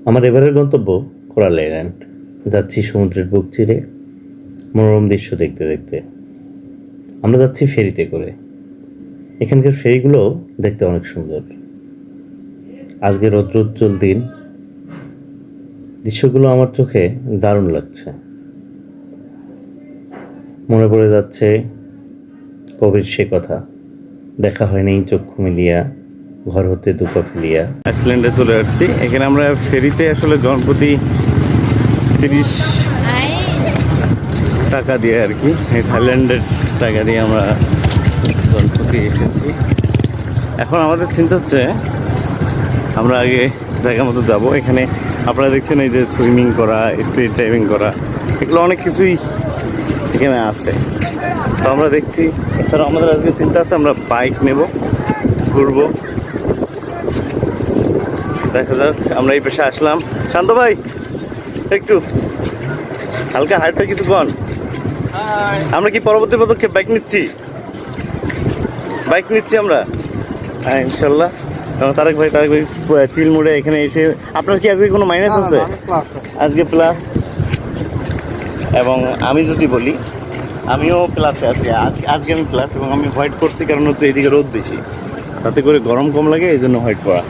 আমার এবারের গন্তব্য কোরাল আইল্যান্ড। যাচ্ছি সমুদ্রের বুক চিরে মনোরম দৃশ্য দেখতে দেখতে। আমরা যাচ্ছি ফেরিতে করে। এখানকার ফেরিগুলো দেখতে অনেক সুন্দর। আজকে রৌদ্রোজ্জ্বল দিন, দৃশ্যগুলো আমার চোখে দারুণ লাগছে। মনে পড়ে যাচ্ছে কবির সে কথা, দেখা হয়নি চক্ষু মিলিয়া, ঘর হতে দুপা ফেলিয়া। আইসল্যান্ডে চলে আসছি। এখানে আমরা ফেরিতে আসলে জনপ্রতি 30 টাকা দিয়ে আর কি, এই থাইল্যান্ডের টাকা দিয়ে আমরা জনপ্রতি এসেছি। এখন আমাদের চিন্তা হচ্ছে আমরা আগে জায়গা মতো যাবো। এখানে আপনারা দেখছেন এই যে সুইমিং করা, স্পিড ডাইভিং করা, এগুলো অনেক কিছুই এখানে আছে। তো আমরা দেখছি, এছাড়া আমাদের আজকে চিন্তা আছে আমরা বাইক নেব, ঘুরবো। দেখা যাক। আমরা এই পেশে আসলাম। শান্ত ভাই একটু হালকা হাইটটা কিছু কন। আমরা কি পরবর্তী পদক্ষেপ বাইক নিচ্ছি আমরা? হ্যাঁ ইনশাল্লাহ। তারেক ভাই চিল মোড়ে এখানে এসে, আপনার কি আজকে কোনো মাইনাস আছে? আজকে প্লাস। এবং আমি যদি বলি আমিও প্লাসে আছি। আজকে আমি প্লাস, এবং আমি হোয়াইট করছি কারণ হচ্ছে এইদিকে রোদ বেশি, তাতে করে গরম কম লাগে, এই জন্য হোয়াইট করা।